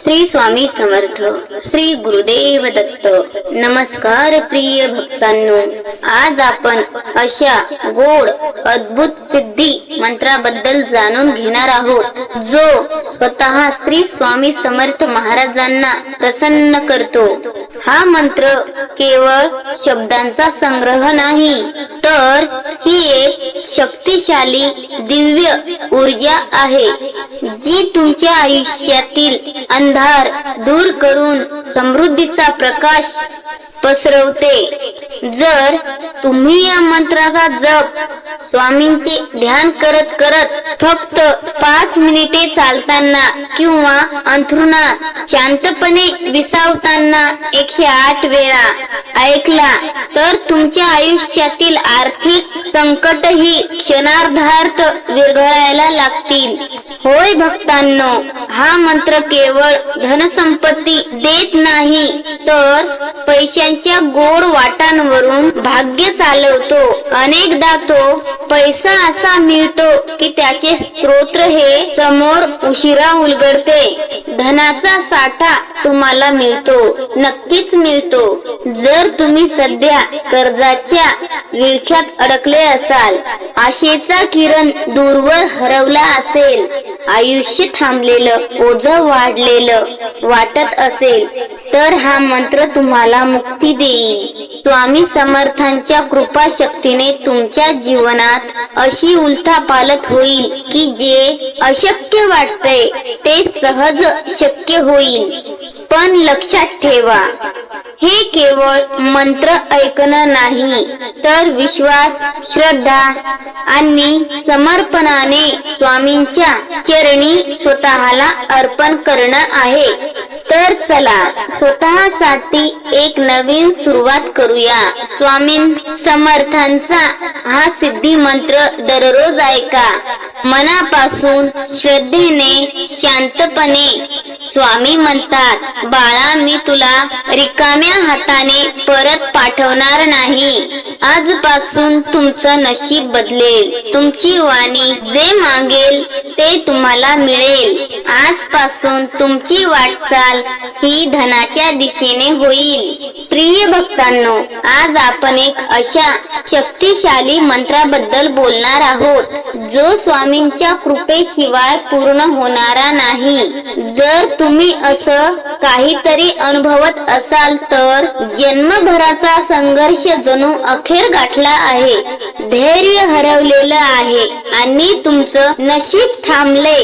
श्री स्वामी समर्थ, श्री गुरुदेव दत्त. नमस्कार प्रिय भक्तांनो, आज आपण अशा गोड अद्भुत सिद्धी मंत्राबद्दल जाणून घेणार आहोत जो स्वतः श्री स्वामी समर्थ महाराजांना प्रसन्न करतो. हा मंत्र केवळ शब्दांचा संग्रह नाही, तर ही एक शक्तिशाली दिव्य ऊर्जा आहे जी तुमच्या आयुष्यातील अंधार दूर करून समृद्धीचा प्रकाश पसरवते. जर तुम्ही या मंत्राचा जप स्वामींचे ध्यान करत करत फक्त 5 मिनिटे चालताना किंवा अंथरुणात शांतपणे विसावताना 108 वेळा ऐकला तर तुमच्या आयुष्यातील आर्थिक संकटही क्षणार्धात विरघळायला लागतील. होय भक्तांनो, हा मंत्र केवळ धनसंपत्ती देत नाही, तर पैशांच्या गोड वाटांवरून भाग्य चालवतो. अनेकदा तो पैसा असा मिळतो की त्याचे स्रोत हे समोर उशिरा उलगडते. धनाचा साठा तुम्हाला मिळतो, नक्कीच मिळतो. जर तुम्ही सध्या कर्जाच्या विळख्यात अडकले असाल, आशेचा किरण दूरवर हरवला असेल, आयुष्य थांबलेलं ओझं वाढलेलं वाटत असेल, तर हा मंत्र तुम्हाला मुक्ती देईल. स्वामी समर्थांच्या कृपा शक्तीने तुमच्या जीवनात अशी उलथापालथ होईल की जे अशक्य वाटतंय ते सहज शक्य होईल. पण लक्षात ठेवा, हे केवळ मंत्र ऐकणं नाही, तर विश्वास, श्रद्धा आणि समर्पणाने स्वामींच्या चरणी स्वतःला अर्पण करणं आहे. तर चला स्वतःसाठी एक नवीन सुरुवात करूया. स्वामी समर्थांचा हा सिद्धी मंत्र दररोज ऐका. मनापासून श्रद्धेने, शांतपणे. स्वामी म्हणतात, बाळा, मी तुला रिकाम्या हाताने परत पाठवणार नाही. आजपासून तुमचं नशीब बदलेल. तुमची वाणी जे मागेल ते तुम्हाला मिळेल. आजपासून तुमची वाटचाल ही धनाच्या दिशेने होईल. प्रिय भक्तांनो, आज आपण एक अशा शक्तिशाली मंत्राबद्दल बोलणार आहोत जो स्वामींच्या कृपेशिवाय पूर्ण होणारा नाही. जर तुम्ही असं काहीतरी अनुभवत असाल तर जन्मभराचा संघर्ष जणू अखेर गाठला आहे, धैर्य हरवलेलं आहे आणि तुमचं नशीब थांबले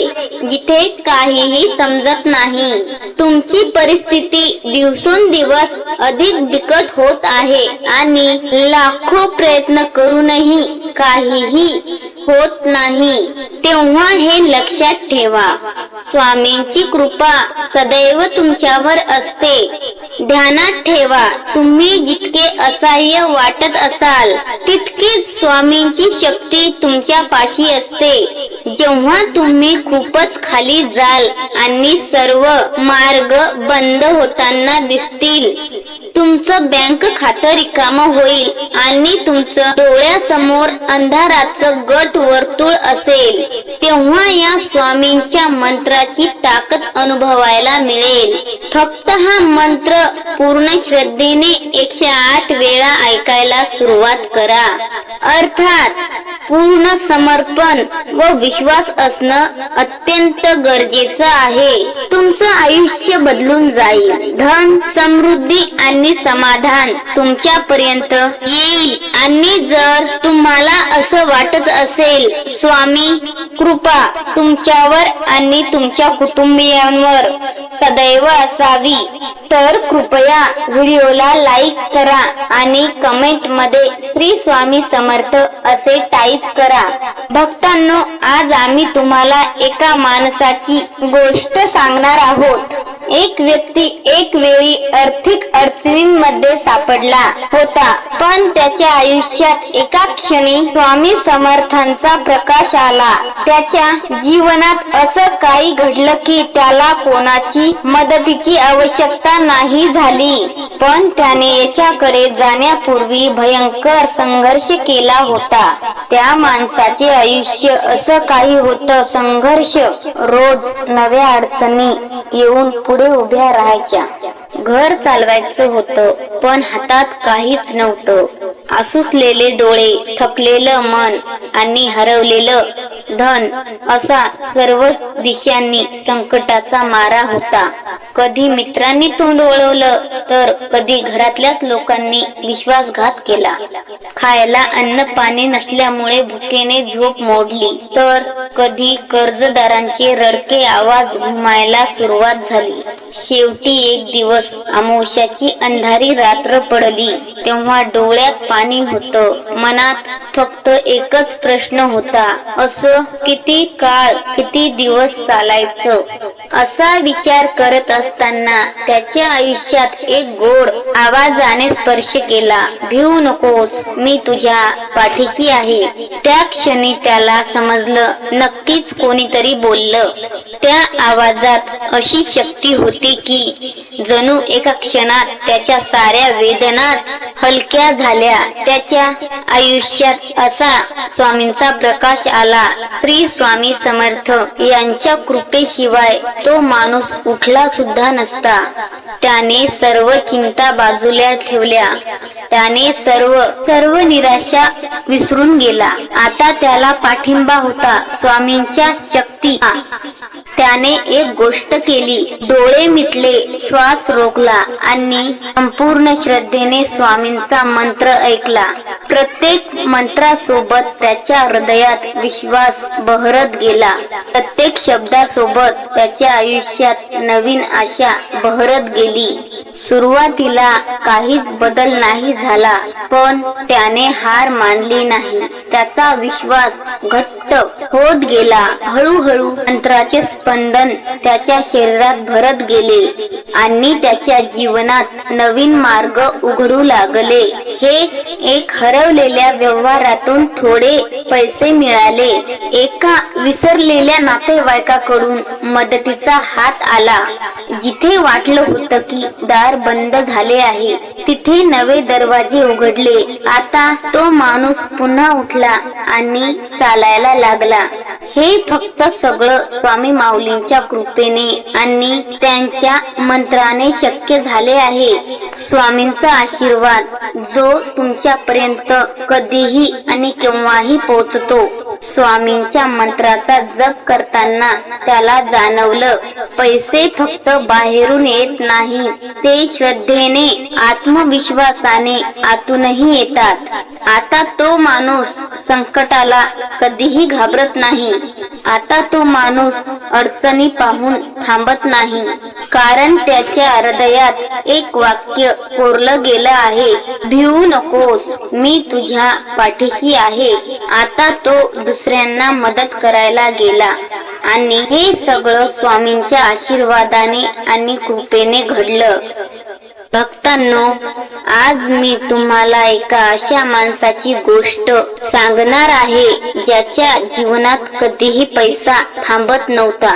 जिथे काहीही समजत नाही. तुमची परिस्थिती दिवसेंदिवस अधिक बिकट होत आहे आणि लाखो प्रयत्न करूनही काहीही होत नाही. तेव्हा हे लक्षात ठेवा, स्वामींची कृपा सदैव तुमच्यावर असते. ध्यानात ठेवा, तुम्ही जितके असहाय्य वाटत असाल तितकीच स्वामींची शक्ती तुमच्या पाशी असते. जेव्हा तुम्ही खूपच खाली जाल आणि सर्व मार्ग बंद होताना दिसतील, तुमचं बँक खातं रिकामं होईल आणि तुमचं डोळ्यासमोर अंधाराचं गट वर्तुळ असेल, तेव्हा या स्वामींच्या मंत्राची ताकद अनुभवायला मिळेल. फक्त हा मंत्र पूर्ण श्रद्धेने 108 वेळा ऐकायला सुरुवात करा. अर्थात पूर्ण समर्पण व विश्वास असणं अत्यंत गरजेचं आहे. तुमचं आयुष्य बदलून जाईल. धन, समृद्धी आणि समाधान तुमच्यापर्यंत येईल. आणि जर तुम्हाला असं वाटत असेल स्वामी कृपा तुमच्यावर आणि तुमच्या कुटुंबियांवर सदैव असावी, तर कृपया व्हिडिओला लाईक करा आणि कमेंट मध्ये श्री स्वामी समर्थ असे टाईप करा. भक्तांनो, आज आम्ही तुम्हाला एका माणसाची गोष्ट सांगणार आहोत. एक व्यक्ती एक वेळी आर्थिक अडचणींमध्ये सापडला होता, पण त्याच्या आयुष्यात एका क्षणी स्वामी समर्थांचा प्रकाश आला. त्याच्या जीवनात असं काही घडलं की त्याला कोणाची मदतीची आवश्यकता नाही झाली, पण त्याने यशाकडे जाण्यापूर्वी भयंकर संघर्ष केला होता. त्या माणसाचे आयुष्य असं काही होतं, संघर्ष, रोज नव्या अडचणी येऊन पुढे पुढे उभ्या राहायच्या. घर चालवायचं होतं, पण हातात काहीच नव्हतं. आसुसलेले डोळे, थकलेलं मन आणि हरवलेलं धन असा सर्व दिशांनी संकटाचा मारा होता. कधी मित्रांनी तोंड वळवलं, तर कधी घरातल्याच लोकांनी विश्वासघात केला. खायला अन्न पाणी नसल्यामुळे भुकेने झोप मोडली, तर कधी कर्जदारांचे रडके आवाज घुमायला सुरुवात झाली. शेवटी एक दिवस अमावास्येची अंधारी रात्र पडली. तेव्हा डोळ्यात पाणी होतं, मनात फक्त एकच प्रश्न होता, असं किती काळ, किती दिवस चालायचं? असा विचार करत असताना त्याच्या आयुष्यात एक गोड आवाजाने स्पर्श केला. भिवू नकोस, मी तुझ्या पाठीशी आहे. त्या क्षणी त्याला समजलं, नक्कीच कोणीतरी बोललं. त्या आवाजात अशी शक्ती होती की जणू एका क्षणात त्याच्या साऱ्या वेदनाच हलक्या झाल्या. त्याच्या आयुष्यात असा स्वामींचा प्रकाश आला. श्री स्वामी समर्थ यांच्या कृपेशिवाय तो माणूस उठला सुद्धा नसता. त्याने सर्व चिंता बाजूला ठेवल्या. त्याने सर्व निराशा विसरून गेला. आता त्याला पाठिंबा होता स्वामींच्या शक्ती. त्याने एक गोष्ट केली, डोळे मिटले, श्वास रोखला आणि संपूर्ण श्रद्धेने स्वामींचा मंत्र ऐकला. प्रत्येक मंत्रासोबत त्याच्या हृदयात विश्वास बहरत गेला. प्रत्येक शब्दासोबत त्याच्या आयुष्यात नवीन आशा बहरत गेली. सुरुवातीला काहीच बदल नाही झाला, पण त्याने हार मानली नाही. त्याचा विश्वास घट्ट होत गेला. हळूहळू मंत्राचे स्पंदन त्याच्या शरीरात भरत गेले आणि त्याच्या जीवनात नवीन मार्ग उघडू लागले. हे एक हरवलेल्या व्यवहारातून थोडे पैसे मिळाले. एका विसरलेल्या नातेवाईकाकडून मदतीचा हात आला. जिथे वाटलं होतं की दार बंद झाले आहे, तिथे नवे दरवाजे उघडले. आता तो माणूस पुन्हा उठला आणि चालायला लागला. हे फक्त सगळं स्वामी माऊलींच्या कृपेने आणि त्यांच्या मंत्राने शक्य झाले आहे. स्वामींचा आशीर्वाद जो तुमच्यापर्यंत कधीही आणि केव्हाही पोहोचतो. स्वामींच्या मंत्राचा जप करताना त्याला जाणवलं, पैसे फक्त बाहेरून येत नाही, ते श्रद्धेने, आत्मविश्वासाने आतूनही येतात. आता तो माणूस संकटाला कधीही घाबरत नाही. आता तो माणूस अडचणी पाहून थांबत नाही, कारण त्याच्या हृदयात एक वाक्य कोरलं गेलं आहे, भिवू नकोस, मी तुझ्या पाठीशी आहे. आता तो दुसऱ्यांना मदत करायला गेला आणि हे सगळं स्वामींच्या आशीर्वादाने आणि कृपेने घडलं. भक्तांनो, आज मी तुम्हाला एका अशा माणसाची गोष्ट सांगणार आहे, ज्याच्या जीवनात कधीही पैसा थांबत नव्हता.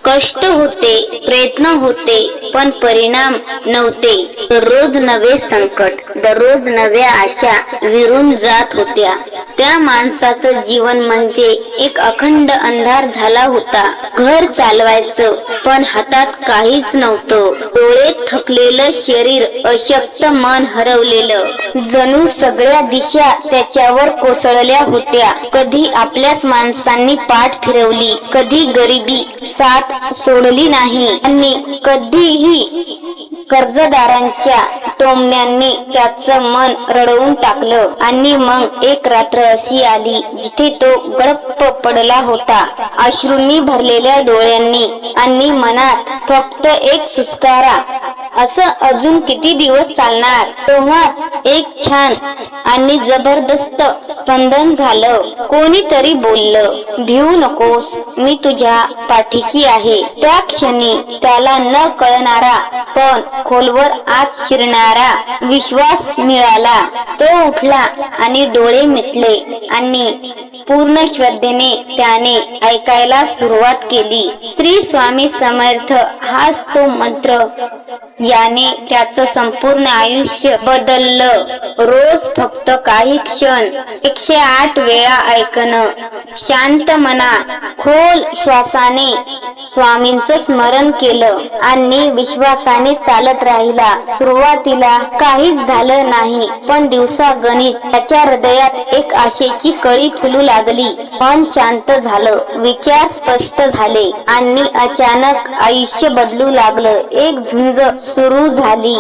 कष्ट होते, प्रयत्न होते, पण परिणाम नव्हते. दररोज नवे संकट, दररोज नव्या आशा विरून जात होत्या. त्या माणसाचं जीवन म्हणजे एक अखंड अंधार झाला होता. घर चालवायचं, पण हातात काहीच नव्हतं. डोळे थकलेलं शरीर, अशक्त मन हरवलेलं. जणू सगळ्या दिशा त्याच्यावर कोसळल्या होत्या. कधी आपल्याच माणसांनी पाठ फिरवली, कधी गरिबी साथ सोडली नाही आणि कधीही कर्जदारांच्या टोमण्यांनी त्याचं मन रडवून टाकलं. आणि मग एक रात्र अशी आली जिथे तो गडप पडला होता, अश्रूंनी भरलेल्या डोळ्यांनी आणि मनात फक्त एक सुस्कारा, असं अजून किती दिवस चालणार? तेव्हाच एक छान आणि जबरदस्त स्पंदन झालं. कोणीतरी बोललं, भिवू नकोस, मी तुझ्या पाठीशी आहे. त्या क्षणी त्याला न कळणारा पण खोलवर आत शिरणारा विश्वास मिळाला. तो उठला आणि डोळे मिटले आणि पूर्ण श्रद्धेने त्याने ऐकायला सुरुवात केली. श्री स्वामी समर्थ हाच तो मंत्र याने त्याचं संपूर्ण आयुष्य बदललं. रोज फक्त काही क्षण 108 वेळा ऐकणं, शांत मना, खोल श्वासाने स्वामींचं स्मरण केलं आणि विश्वासाने चालत राहिला. सुरुवातीला काहीच झालं नाही, पण दिवसागणिक त्याच्या हृदयात एक आशेची कळी फुलू लागली. मन शांत झालं, विचार स्पष्ट झाले आणि अचानक आयुष्य बदलू लागलं. एक झुंज सुरू झाली.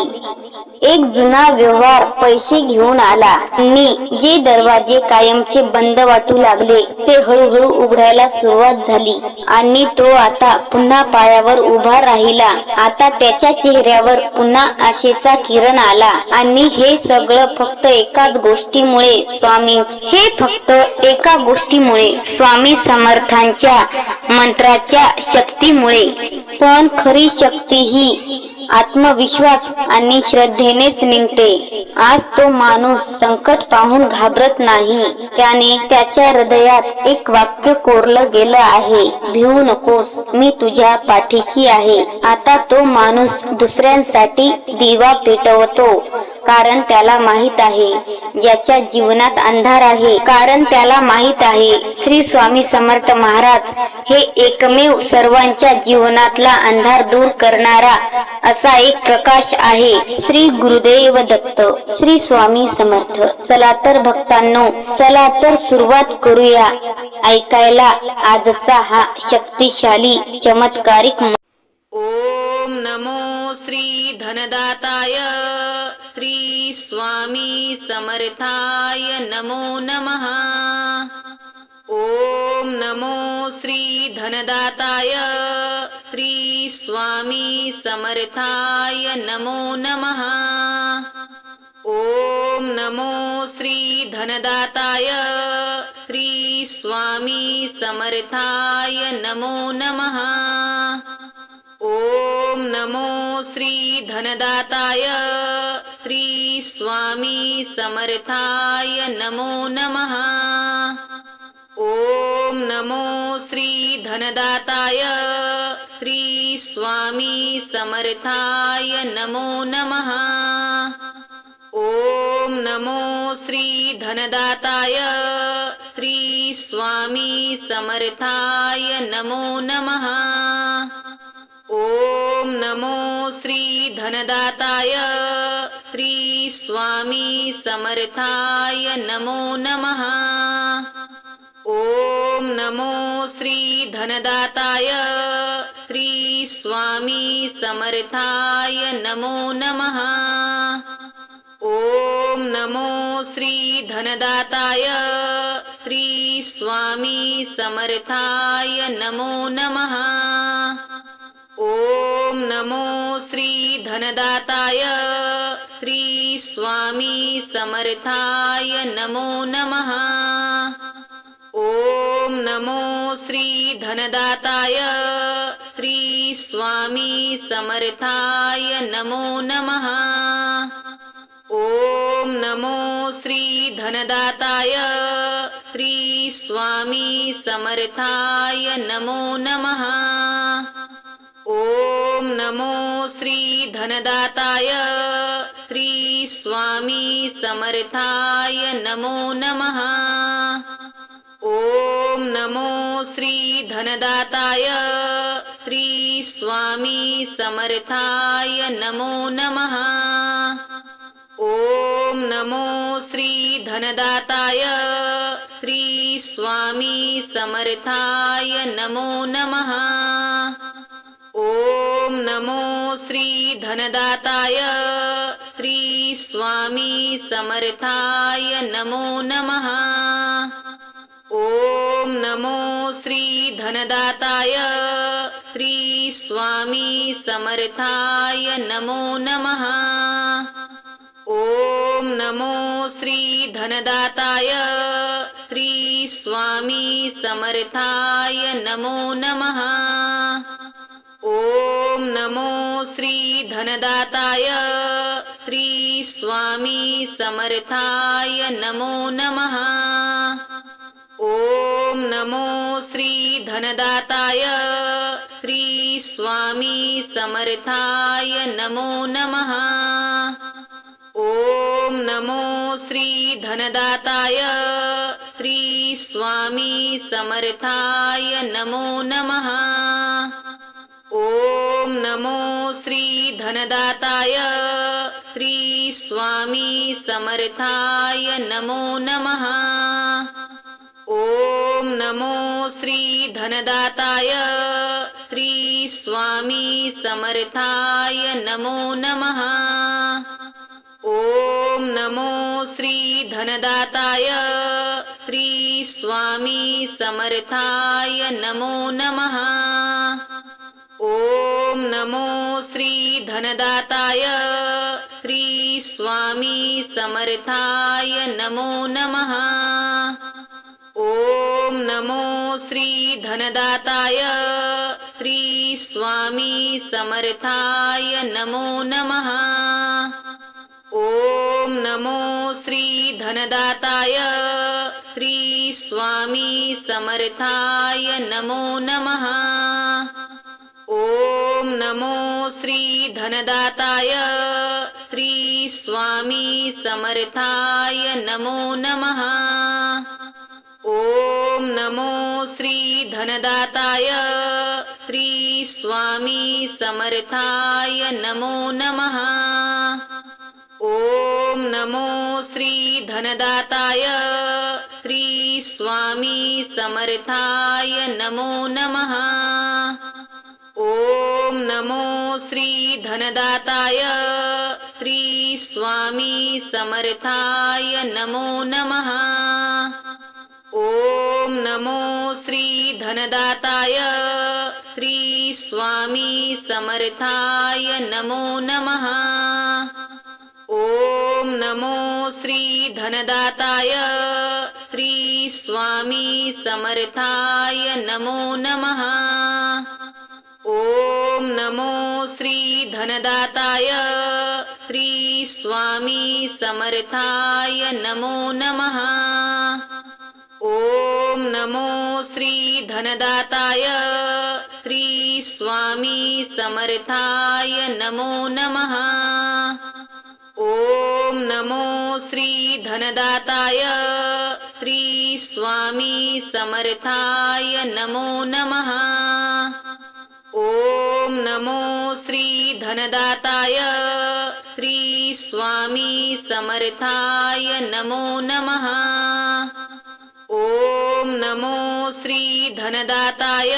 एक जुना व्यवहार पैसे घेऊन आला आणि जे दरवाजे कायमचे बंद वाटू लागले ते हळूहळू उघडायला सुरुवात झाली आणि तो आता पुन्हा पायावर उभा राहिला. आता त्याच्या चेहऱ्यावर पुन्हा आशेचा किरण आला आणि हे सगळं फक्त एकाच गोष्टीमुळे स्वामी समर्थांच्या मंत्राच्या शक्तीमुळे. पण खरी शक्ती ही आत्मविश्वास आणि श्रद्धेनेच निघते. आज तो माणूस संकट पाहून घाबरत नाही. त्याने त्याच्या हृदयात एक वाक्य कोरलं गेलं आहे, भिवू नकोस, मी तुझ्या पाठीशी आहे. आता तो माणूस दुसऱ्यांसाठी दिवा पेटवतो, कारण त्याला माहित आहे ज्याच्या जीवनात अंधार आहे, कारण त्याला माहित आहे श्री स्वामी समर्थ महाराज हे एकमेव सर्वांच्या जीवनातला अंधार दूर करणारा असा एक प्रकाश आहे. श्री गुरुदेव दत्त. श्री स्वामी समर्थ. चला तर भक्तांनो, चला तर सुरुवात करूया ऐकायला आजचा हा शक्तिशाली चमत्कारिक. ओम नमो श्री धनदाताय श्री स्वामी समर्थाय नमो नमः. ओम नमो श्री धनदाताय श्री स्वामी समर्थाय नमो नमः. ओम नमो श्री धनदाताय श्री स्वामी समर्थाय नमो नमः. ओम नमो श्री धनदाताय श्री स्वामी समर्थाय नमो नमः. ओम नमो श्री धनदाताय श्री स्वामी समर्थाय नमो नमः. ओम नमो श्री धनदाताय श्री स्वामी समर्थाय नमो नमः. ओम नमो श्री धनदाताय श्री स्वामी समर्थाय नमो नमः. ओम नमो श्री धनदाताय श्री स्वामी समर्थाय नमो नमः. ओम नमो श्री धनदाताय श्री स्वामी समर्थाय नमो नमः. ओम नमो श्री धनदाताय श्री स्वामी समर्थाय नमो नमः. ओम नमो श्री धनदाताय श्री स्वामी समर्थाय नमो नमः. ओम नमो श्री धनदाताय श्री स्वामी समर्थाय नमो नमः. ओम नमो श्री धनदाताय श्री स्वामी समर्थाय नमो नमः. ओम नमो श्री धनदाताय श्री स्वामी समर्थाय नमो नमः. ओम नमो श्री धनदाताय श्री स्वामी समर्थाय नमो नमः. ओम नमो श्री धनदाताय श्री स्वामी समर्थाय नमो नमः. ओम नमो श्री धनदाताय श्री स्वामी समर्थाय नमो नमः. ओम नमो श्री धनदाताय श्री स्वामी समर्थाय नमो नमः. ओम नमो श्री धनदाताय श्री स्वामी समर्थाय नमो नमः. ओम नमो श्री धनदाताय श्री स्वामी समर्थाय नमो नमः. ओम नमो श्री धनदाताय श्री स्वामी समर्थाय नमो नमः. ओम नमो श्री धनदाताय श्री स्वामी समर्थाय नमो नमः। ओम नमो श्री धनदाताय श्री स्वामी समर्थाय नमो नमः। ओम नमो श्री धनदाताय श्री स्वामी समर्थाय नमो नमः। ओम नमो श्री धनदाताय श्री स्वामी समर्थाय नमो नमः। ओम नमो श्री धनदाताय श्री स्वामी समर्थाय नमो नमः। ओम नमो श्री धनदाताय श्री स्वामी समर्थाय नमो नमः। ओम नमो श्री धनदाताय श्री स्वामी समर्थाय नमो नमः। ओम नमो श्री धनदाताय श्री स्वामी समर्थाय नमो नमः। ओम नमो श्री धनदाताय श्री स्वामी समर्थाय नमो नमः। ओम नमो श्री धनदाताय श्री स्वामी समर्थाय नमो नमः। ओम नमो श्री धनदाताय श्री स्वामी समर्थाय नमो नमः। ओम नमो श्री धनदाताय श्री स्वामी समर्थाय नमो नमः। ओम नमो श्री धनदाताय श्री स्वामी समर्थाय नमो नमः। ओम नमो श्री धनदाताय श्री स्वामी समर्थाय नमो नमः। ओम नमो श्री धनदाताय श्री स्वामी समर्थाय नमो नमः। ओम नमो श्री धनदाताय श्री स्वामी समर्थाय नमो नमः। ओम नमो श्री धनदाताय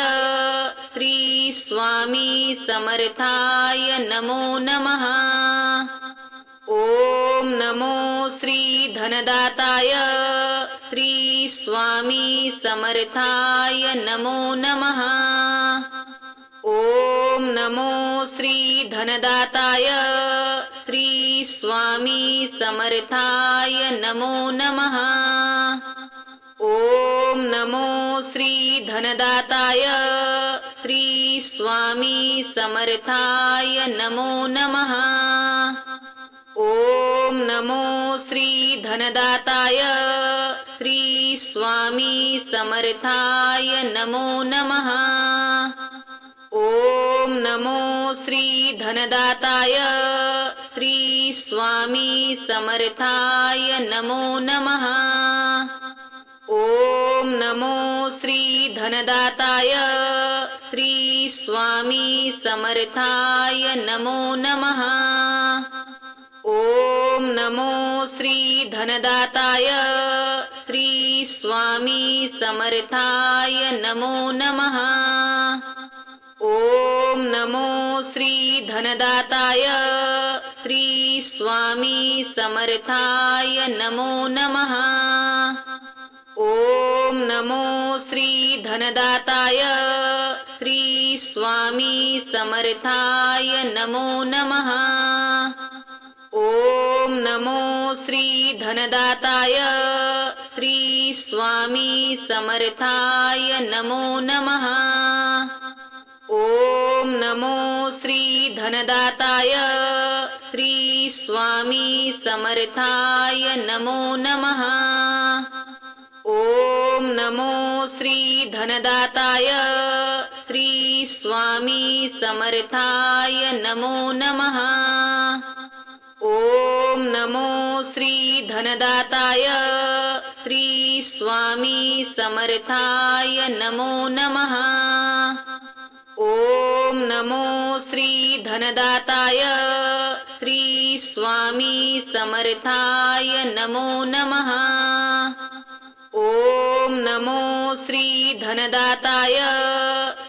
श्री स्वामी समर्थाय नमो नमः। ओम नमो श्री धनदाताय श्री स्वामी समर्थाय नमो नमः। ओम नमो श्री धनदाताय श्री स्वामी समर्थाय नमो नमः। ओम नमो श्री धनदाताय श्री स्वामी समर्थाय नमो नमः। ओम नमो श्री धनदाताय श्री स्वामी समर्थाय नमो नमः। ओम नमो श्री धनदाताय श्री स्वामी समर्थाय नमो नमः। ओम नमो श्री धनदाताय श्री स्वामी समर्थाय नमो नमः। ओम नमो श्री धनदाताय श्री स्वामी समर्थाय नमो नमः। ओम नमो श्री धनदाताय श्री स्वामी समर्थाय नमो नमः। ओम नमो श्री धनदाताय श्री स्वामी समर्थाय नमो नमः। ओम नमो श्री धनदाताय श्री स्वामी समर्थाय नमो नमः। ओम नमो श्री धनदाताय श्री स्वामी समर्थाय नमो नमः। ओम नमो श्री धनदाताय श्री स्वामी समर्थाय नमो नमः। ओम नमो श्री धनदाताय श्री स्वामी समर्थाय नमो नमः। ओम नमो श्री धनदाताय श्री स्वामी समर्थाय नमो नमः। ओम नमो श्री धनदाताय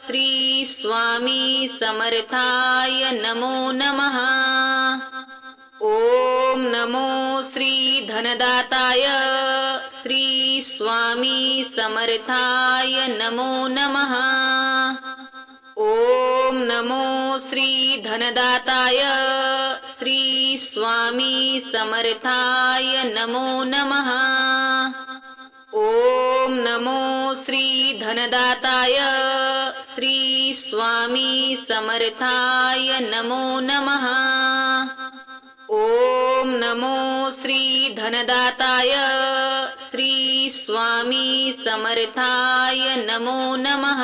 श्री स्वामी समर्थाय नमो नमः। ओम नमो श्री धनदाताय श्री स्वामी समर्थाय नमो नमः। ओम नमो श्री धनदाताय श्री स्वामी समर्थाय नमो नमः। ओम नमो श्री धनदाताय श्री स्वामी समर्थाय नमो नमः। ओम नमो श्री धनदाताय श्री स्वामी समर्थाय नमो नमः।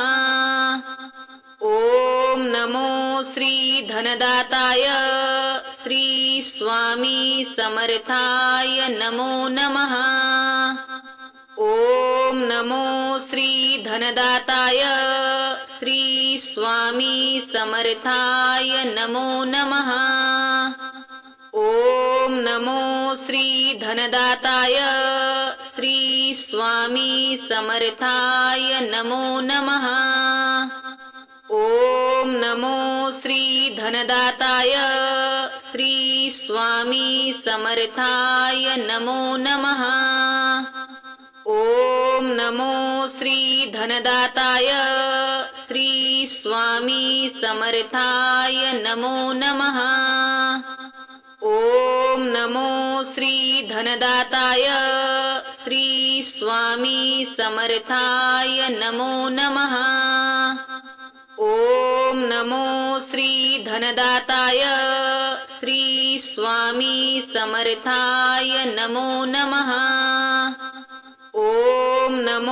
ओम नमो श्री धनदाताय श्री स्वामी समर्थाय नमो नमः। ओम नमो श्री धनदाताय श्री स्वामी समर्थाय नमो नमः। ओम नमो श्री धनदाताय श्री स्वामी समर्थाय नमो नमः। ओम नमो श्री धनदाताय श्री स्वामी समर्थाय नमो नमः। ओम नमो श्री धनदाताय श्री स्वामी समर्थाय नमो नमः। ओम नमो श्री धनदाताय श्री स्वामी समर्थाय नमो नमः। ओम नमो श्री धनदाताय श्री स्वामी समर्थाय नमो नमः। ओम नमो